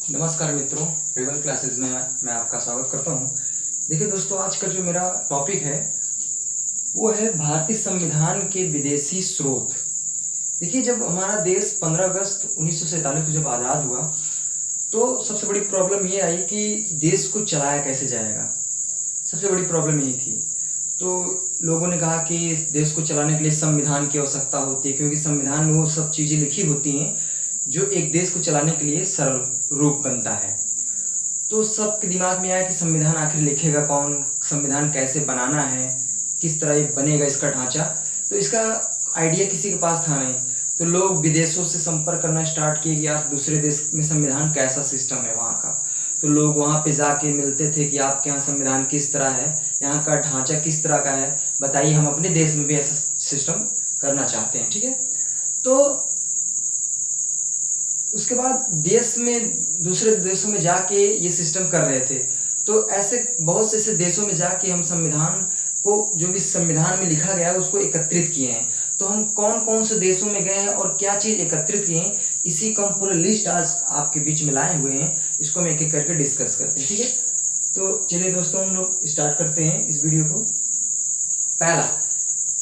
नमस्कार मित्रों, reveal classes में मैं आपका स्वागत करता हूं। देखिए दोस्तों, आज का जो मेरा टॉपिक है वो है भारतीय संविधान के विदेशी स्रोत। देखिए, जब हमारा देश 15 अगस्त 1947 को जब आज़ाद हुआ तो सबसे बड़ी प्रॉब्लम ये आई कि देश को चलाया कैसे जाएगा। सबसे बड़ी प्रॉब्लम यही थी। तो लोगों ने कहा कि इस देश को चलाने के लिए संविधान की आवश्यकता होती है, क्योंकि संविधान में वो सब चीज़ें लिखी होती हैं जो एक देश को चलाने के लिए सरल रूप बनता है। तो सबके दिमाग में आया कि संविधान आखिर लिखेगा कौन, संविधान कैसे बनाना है, किस तरह ये बनेगा इसका ढांचा। तो इसका आइडिया किसी के पास था नहीं। तो लोग विदेशों से संपर्क करना स्टार्ट किए कि यार दूसरे देश में संविधान कैसा सिस्टम है वहाँ का। तो लोग वहाँ पे जाके मिलते थे कि आपके यहाँ संविधान किस तरह है, यहाँ का ढांचा किस तरह का है, बताइए, हम अपने देश में भी ऐसा सिस्टम करना चाहते हैं। ठीक है। तो उसके बाद देश में दूसरे देशों में जाके ये सिस्टम कर रहे थे। तो ऐसे बहुत से ऐसे देशों में जाके हम संविधान को, जो भी संविधान में लिखा गया है, उसको एकत्रित किए हैं। तो हम कौन कौन से देशों में गए हैं और क्या चीज़ एकत्रित किए हैं, इसी का हम पूरा लिस्ट आज आपके बीच में लाए हुए हैं। इसको हम एक एक करके डिस्कस करते हैं। ठीक है। तो चलिए दोस्तों, हम लोग स्टार्ट करते हैं इस वीडियो को। पहला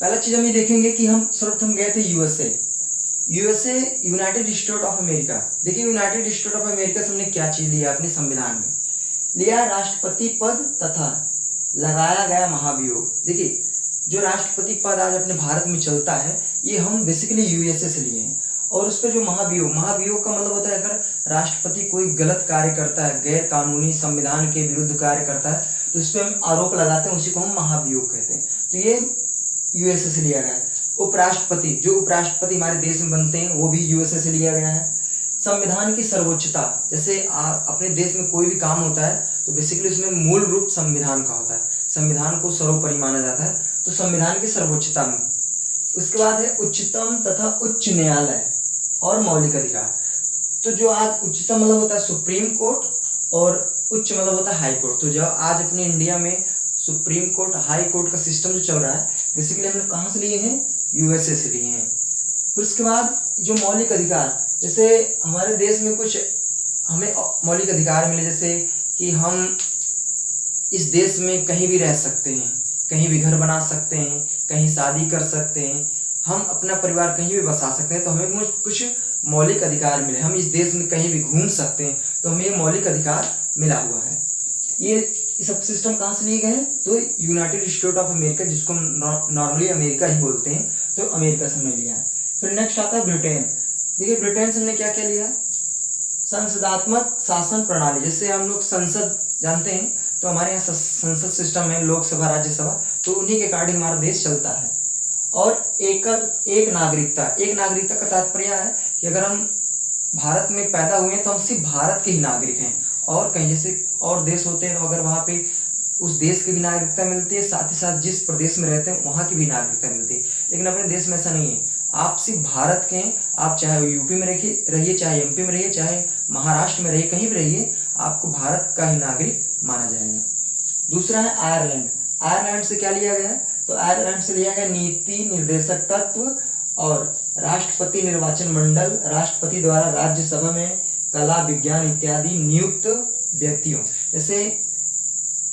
पहला चीज़ हम ये देखेंगे कि हम सर्वप्रथम गए थे USA, United state of America. देखिए, यूनाइटेड स्टेट ऑफ अमेरिका से हमने क्या चीज लिया अपने संविधान में, लिया राष्ट्रपति पद तथा लगाया गया महाभियोग। देखिए, जो राष्ट्रपति पद आज अपने भारत में चलता है, ये हम बेसिकली यूएसए से लिए हैं। और उस पर जो महाभियोग का मतलब होता है, अगर राष्ट्रपति कोई गलत कार्य करता है, गैर कानूनी संविधान के विरुद्ध कार्य करता है, तो इस पर हम आरोप लगाते हैं, उसी को हम महाभियोग कहते हैं। तो ये यूएसए से लिया गया है। उपराष्ट्रपति, जो उपराष्ट्रपति हमारे देश में बनते हैं, वो भी यूएसए से लिया गया है। संविधान की सर्वोच्चता, जैसे अपने देश में कोई भी काम होता है तो बेसिकली उसमें मूल रूप संविधान का होता है, संविधान को सर्वोपरि माना जाता है। तो संविधान की सर्वोच्चता में, उसके बाद है उच्चतम तथा उच्च न्यायालय और मौलिक अधिकार। तो जो आज उच्चतम मतलब होता है सुप्रीम कोर्ट, और उच्च मतलब होता है हाई कोर्ट। तो जो आज अपने इंडिया में सुप्रीम कोर्ट, हाई कोर्ट का सिस्टम जो चल रहा है, बेसिकली हमने कहाँ से लिए हैं, यूएसए से लिए हैं। फिर उसके बाद जो मौलिक अधिकार, जैसे हमारे देश में कुछ हमें मौलिक अधिकार मिले, जैसे कि हम इस देश में कहीं भी रह सकते हैं, कहीं भी घर बना सकते हैं, कहीं शादी कर सकते हैं, हम अपना परिवार कहीं भी बसा सकते हैं। तो हमें कुछ मौलिक अधिकार मिले, हम इस देश में कहीं भी घूम सकते हैं, तो हमें ये मौलिक अधिकार मिला हुआ है। ये सब सिस्टम कहाँ से लिए गए हैं, तो यूनाइटेड स्टेट ऑफ अमेरिका, जिसको हम नॉर्मली अमेरिका ही बोलते हैं, तो अमेरिका से हमने लिया है। फिर नेक्स्ट आता है ब्रिटेन। देखिए, ब्रिटेन से हमने क्या क्या लिया, संसदात्मक शासन प्रणाली। जैसे हम लोग संसद जानते हैं, तो हमारे यहाँ संसद सिस्टम है, लोकसभा, राज्यसभा, तो उन्हीं के अकॉर्डिंग हमारा देश चलता है। और एक नागरिकता का तात्पर्य है कि अगर हम भारत में पैदा हुए हैं तो हम सिर्फ भारत के ही नागरिक हैं, और कहीं जैसे और देश होते हैं तो अगर वहाँ पे उस देश की भी नागरिकता मिलती है, साथ ही साथ जिस प्रदेश में रहते हैं वहाँ की भी नागरिकता मिलती है। लेकिन अपने देश में ऐसा नहीं है, आप सिर्फ भारत के हैं। आप चाहे यूपी में रहिए, चाहे एमपी में रहिए, चाहे महाराष्ट्र में रहिए, कहीं भी रहिए, आपको भारत का ही नागरिक माना जाएगा। दूसरा है आयरलैंड। आयरलैंड से क्या लिया गया, तो आयरलैंड से लिया गया नीति निर्देशक तत्व और राष्ट्रपति निर्वाचन मंडल, राष्ट्रपति द्वारा राज्यसभा में कला, विज्ञान इत्यादि नियुक्त व्यक्तियों। जैसे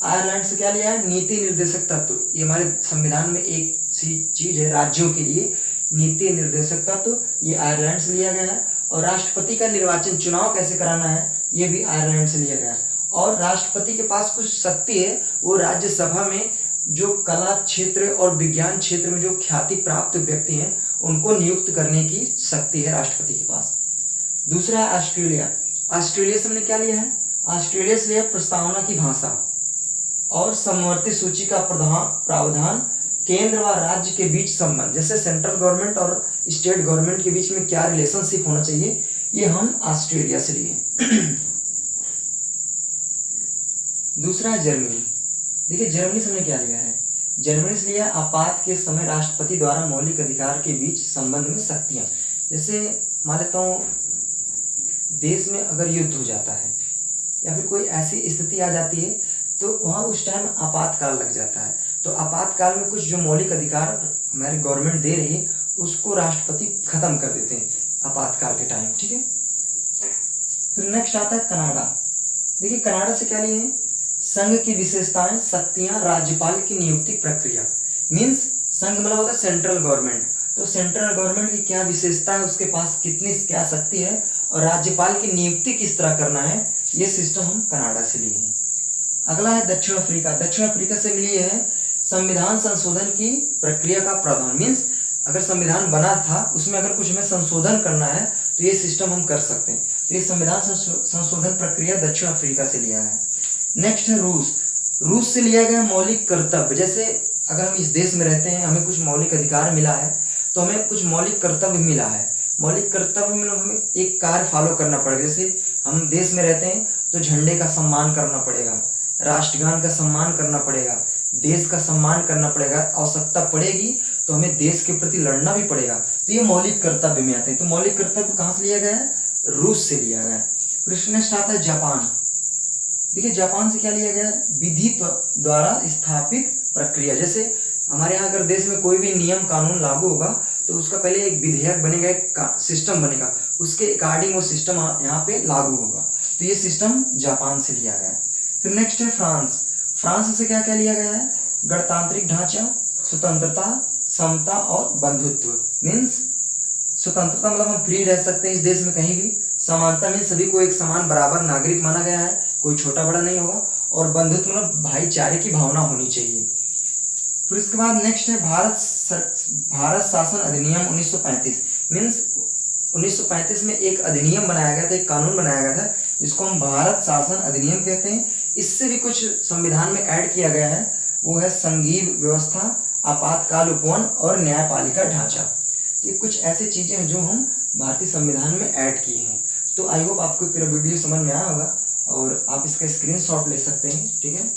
आयरलैंड से क्या लिया है, नीति निर्देशक तत्व। ये हमारे संविधान में एक सी चीज है, राज्यों के लिए नीति निर्देशक तत्व, ये आयरलैंड से लिया गया है। और राष्ट्रपति का निर्वाचन, चुनाव कैसे कराना है, ये भी आयरलैंड से लिया गया है। और राष्ट्रपति के पास कुछ शक्ति है, वो राज्यसभा में जो कला क्षेत्र और विज्ञान क्षेत्र में जो ख्याति प्राप्त व्यक्ति हैं, उनको नियुक्त करने की शक्ति है राष्ट्रपति के पास। दूसरा है ऑस्ट्रेलिया। ऑस्ट्रेलिया से हमने क्या लिया है, ऑस्ट्रेलिया से लिया प्रस्तावना की भाषा और समवर्ती सूची का प्रावधान, केंद्र व राज्य के बीच संबंध, जैसे सेंट्रल गवर्नमेंट और स्टेट गवर्नमेंट के बीच में क्या रिलेशनशिप होना चाहिए, ये हम ऑस्ट्रेलिया से लिए। दूसरा है जर्मनी। देखिए, जर्मनी से हमने क्या लिया है, जर्मनी से लिया आपात के समय राष्ट्रपति द्वारा मौलिक अधिकार के बीच संबंध में शक्तियां। जैसे मान लेता हूँ, देश में अगर युद्ध हो जाता है या फिर कोई ऐसी स्थिति आ जाती है, तो वहाँ उस टाइम आपातकाल लग जाता है। तो आपातकाल में कुछ जो मौलिक अधिकार हमारी गवर्नमेंट दे रही है, उसको राष्ट्रपति खत्म कर देते हैं आपातकाल के टाइम। ठीक है। फिर नेक्स्ट आता है कनाडा। देखिए कनाडा से क्या लिए हैं, संघ की विशेषताएं, शक्तियां, राज्यपाल की नियुक्ति प्रक्रिया। मीन्स संघ मतलब होता है सेंट्रल गवर्नमेंट, तो सेंट्रल गवर्नमेंट की क्या विशेषता है, उसके पास कितनी क्या शक्ति है, और राज्यपाल की नियुक्ति किस तरह करना है, ये सिस्टम हम कनाडा से लिए हैं। अगला है दक्षिण अफ्रीका। दक्षिण अफ्रीका से लिए है संविधान संशोधन की प्रक्रिया का प्रावधान। मीन्स अगर संविधान बना था उसमें अगर कुछ में संशोधन करना है तो ये सिस्टम हम कर सकते हैं। तो ये संविधान संशोधन प्रक्रिया दक्षिण अफ्रीका से लिया है। नेक्स्ट है रूस। रूस से लिया गया मौलिक कर्तव्य। जैसे अगर हम इस देश में रहते हैं, हमें कुछ मौलिक अधिकार मिला है, तो हमें कुछ मौलिक कर्तव्य मिला है। मौलिक कर्तव्य में हमें एक कार्य फॉलो करना पड़ेगा। जैसे हम देश में रहते हैं तो झंडे का सम्मान करना पड़ेगा, राष्ट्रगान का सम्मान करना पड़ेगा, देश का सम्मान करना पड़ेगा, आवश्यकता पड़ेगी तो हमें देश के प्रति लड़ना भी पड़ेगा। तो ये मौलिक कर्तव्य में आते हैं। तो मौलिक कर्तव्य कहाँ से लिया गया है, रूस से लिया गया है। फिर नेक्स्ट आता है जापान। देखिए जापान से क्या लिया गया, विधि द्वारा स्थापित प्रक्रिया। जैसे हमारे यहाँ अगर देश में कोई भी नियम कानून लागू होगा तो उसका पहले एक विधेयक बनेगा, एक सिस्टम बनेगा, उसके अकॉर्डिंग वो सिस्टम यहाँ पे लागू होगा। तो ये सिस्टम जापान से लिया गया है। फिर नेक्स्ट है फ्रांस। फ्रांस से क्या क्या लिया गया है, गणतांत्रिक ढांचा, स्वतंत्रता, समता और बंधुत्व। मीन्स स्वतंत्रता मतलब हम फ्री रह सकते हैं इस देश में कहीं भी। समानता मीन्स सभी को एक समान बराबर नागरिक माना गया है, कोई छोटा बड़ा नहीं होगा। और बंधुत्व मतलब भाईचारे की भावना होनी चाहिए। फिर इसके बाद नेक्स्ट है भारत शासन अधिनियम 1935। मीन्स 1935 में एक अधिनियम बनाया गया था, एक कानून बनाया गया था जिसको हम भारत शासन अधिनियम कहते हैं। इससे भी कुछ संविधान में ऐड किया गया है, वो है संघीय व्यवस्था, आपातकाल उपवन और न्यायपालिका ढांचा। तो ये कुछ ऐसी चीजें हैं जो हम भारतीय संविधान में ऐड किए हैं। तो आई होप आपको पूरा वीडियो समझ में आया होगा और आप इसका स्क्रीनशॉट ले सकते हैं। ठीक है।